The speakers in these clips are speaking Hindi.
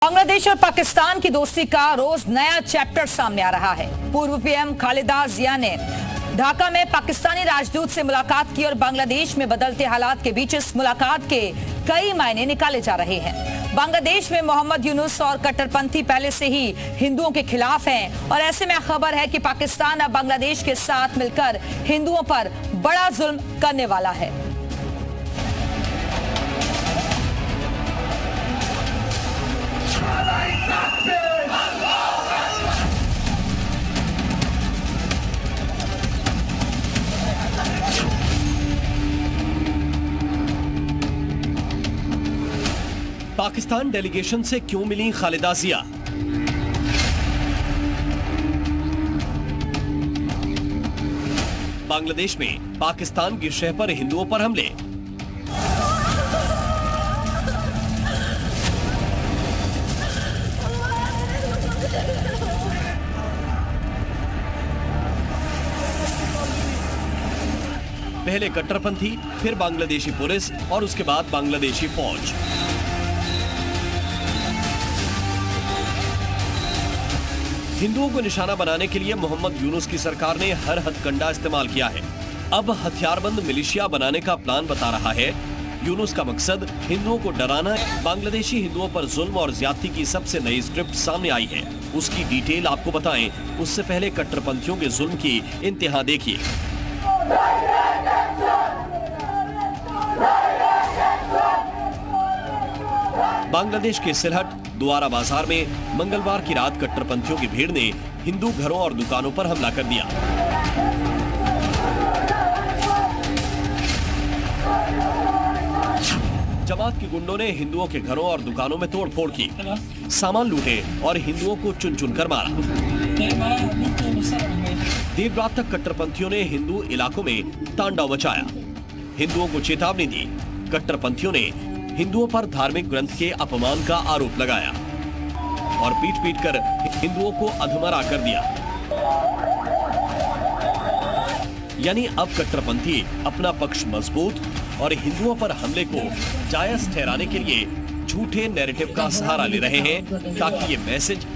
बांग्लादेश और पाकिस्तान की दोस्ती का रोज नया चैप्टर सामने आ रहा है। पूर्व पीएम खालिदा जिया ने ढाका में पाकिस्तानी राजदूत से मुलाकात की और बांग्लादेश में बदलते हालात के बीच इस मुलाकात के कई मायने निकाले जा रहे हैं। बांग्लादेश में मोहम्मद यूनुस और कट्टरपंथी पहले से ही हिंदुओं के खिलाफ हैं और ऐसे में खबर है कि पाकिस्तान अब बांग्लादेश के साथ मिलकर हिंदुओं पर बड़ा जुल्म करने वाला है। पाकिस्तान डेलीगेशन से क्यों मिली खालिदा जिया? बांग्लादेश में पाकिस्तान की शह पर हिंदुओं पर हमले। पहले कट्टरपंथी, फिर बांग्लादेशी पुलिस और उसके बाद बांग्लादेशी फौज। हिंदुओं को निशाना बनाने के लिए मोहम्मद यूनुस की सरकार ने हर हथकंडा इस्तेमाल किया है। अब हथियारबंद मिलिशिया बनाने का प्लान बता रहा है। यूनुस का मकसद हिंदुओं को डराना है। बांग्लादेशी हिंदुओं पर जुल्म और ज्यादती की सबसे नई स्क्रिप्ट सामने आई है। उसकी डिटेल आपको बताएं, उससे पहले कट्टरपंथियों के जुल्म की इंतहा देखिए। बांग्लादेश के सिलहट द्वारा बाजार में मंगलवार की रात कट्टरपंथियों की भीड़ ने हिंदू घरों और दुकानों पर हमला कर दिया। जमात के गुंडों ने हिंदुओं के घरों और दुकानों में तोड़फोड़ की, सामान लूटे और हिंदुओं को चुन चुन कर मारा। देर रात तक कट्टरपंथियों ने हिंदू इलाकों में तांडव मचाया, हिंदुओं को चेतावनी दी। कट्टरपंथियों ने हिंदुओं पर धार्मिक ग्रंथ के अपमान का आरोप लगाया और पीट पीट कर हिंदुओं को अधमरा कर दिया। यानी अब कट्टरपंथी अपना पक्ष मजबूत और हिंदुओं पर हमले को जायज ठहराने के लिए झूठे नैरेटिव का सहारा ले रहे हैं, ताकि ये मैसेज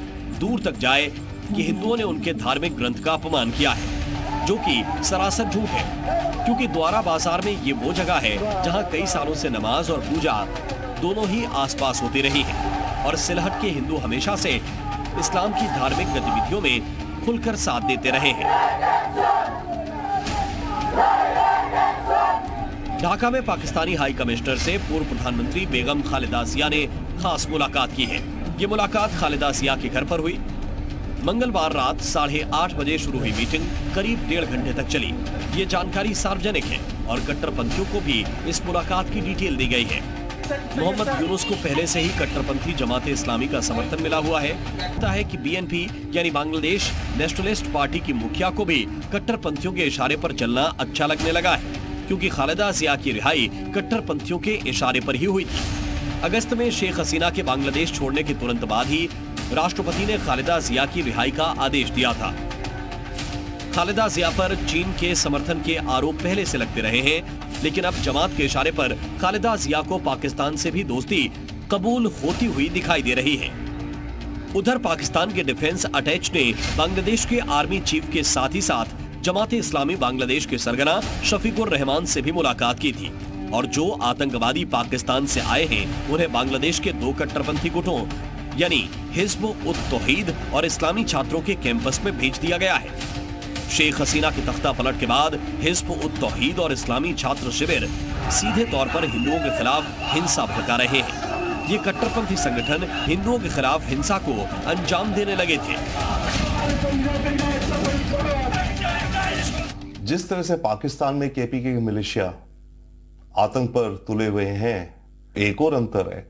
दूर तक जाए कि हिंदुओं ने उनके धार्मिक ग्रंथ का अपमान किया है, जो कि सरासर झूठ है। क्योंकि द्वारा बाजार में ये वो जगह है जहां कई सालों से नमाज और पूजा दोनों ही आसपास होती रही है और सिलहट के हिंदू हमेशा से इस्लाम की धार्मिक गतिविधियों में खुलकर साथ देते रहे हैं। ढाका में पाकिस्तानी हाई कमिश्नर से पूर्व प्रधानमंत्री बेगम खालिदा जिया ने खास मुलाकात की है। ये मुलाकात खालिदा जिया के घर पर हुई। मंगलवार रात 8:30 बजे शुरू हुई मीटिंग करीब 1.5 घंटे तक चली। ये जानकारी सार्वजनिक है और कट्टरपंथियों को भी इस मुलाकात की डिटेल दी गई है। मोहम्मद यूनुस को पहले से ही कट्टरपंथी जमात इस्लामी का समर्थन मिला हुआ है। पता है कि बीएनपी यानी बांग्लादेश नेशनलिस्ट पार्टी की मुखिया को भी कट्टरपंथियों के इशारे पर चलना अच्छा लगने लगा है, क्योंकि खालिदा जिया की रिहाई कट्टरपंथियों के इशारे पर ही हुई थी। अगस्त में शेख हसीना के बांग्लादेश छोड़ने के तुरंत बाद ही राष्ट्रपति ने खालिदा जिया की रिहाई का आदेश दिया था। खालिदा जिया पर चीन के समर्थन के आरोप पहले से लगते रहे हैं, लेकिन अब जमात के इशारे पर खालिदा जिया को पाकिस्तान से भी दोस्ती कबूल होती हुई दिखाई दे रही है। उधर पाकिस्तान के डिफेंस अटैच ने बांग्लादेश के आर्मी चीफ के साथ ही साथ जमात इस्लामी बांग्लादेश के सरगना शफीकुर रहमान से भी मुलाकात की थी और जो आतंकवादी पाकिस्तान से आए हैं उन्हें बांग्लादेश के 2 कट्टरपंथी गुटों यानी हिज़्ब उत तौहीद और इस्लामी छात्रों के कैंपस में भेज दिया गया है। शेख हसीना के तख्ता पलट के बाद हिज़्ब उत तौहीद और इस्लामी छात्र शिविर सीधे तौर पर हिंदुओं के खिलाफ हिंसा भड़का रहे हैं। ये कट्टरपंथी संगठन हिंदुओं के खिलाफ हिंसा को अंजाम देने लगे थे। जिस तरह से पाकिस्तान में केपीके के मिलिशिया आतंक पर तुले हुए हैं, एक और अंतर है,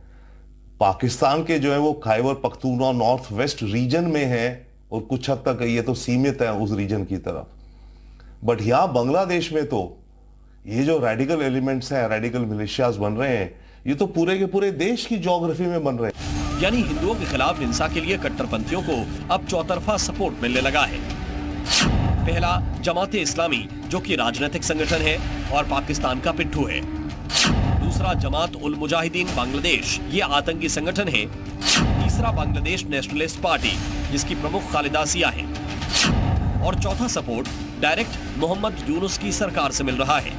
पाकिस्तान के जो है वो Khyber Pakhtunkhwa north west region में है और कुछ हद तक ये तो सीमित है उस रीजन की तरफ। बट यहां बांग्लादेश में तो ये जो रेडिकल एलिमेंट्स हैं, रेडिकल मिलिशियाज बन रहे हैं, ये तो पूरे के पूरे देश की ज्योग्राफी में बन रहे हैं। यानी हिंदुओं के खिलाफ हिंसा के लिए कट्टरपंथियों को अब चौतरफा सपोर्ट मिलने लगा है। पहला जमात इस्लामी, जो कि राजनीतिक संगठन है और पाकिस्तान का पिट्ठू है। दूसरा जमात उल मुजाहिदीन बांग्लादेश, ये आतंकी संगठन है। तीसरा बांग्लादेश नेशनलिस्ट पार्टी जिसकी प्रमुख खालिदा जिया है और चौथा सपोर्ट डायरेक्ट मोहम्मद यूनुस की सरकार से मिल रहा है।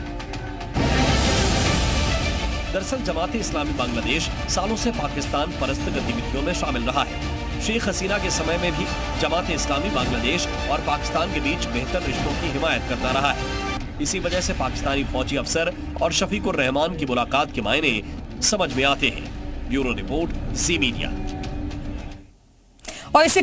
दरअसल जमात इस्लामी बांग्लादेश सालों से पाकिस्तान परस्त गतिविधियों में शामिल रहा है। शेख हसीना के समय में भी जमात इस्लामी बांग्लादेश और पाकिस्तान के बीच बेहतर रिश्तों की हिमायत करता रहा है। इसी वजह से पाकिस्तानी फौजी अफसर और शफीकुर रहमान की मुलाकात के मायने समझ में आते हैं। ब्यूरो रिपोर्ट, जी मीडिया। और इसी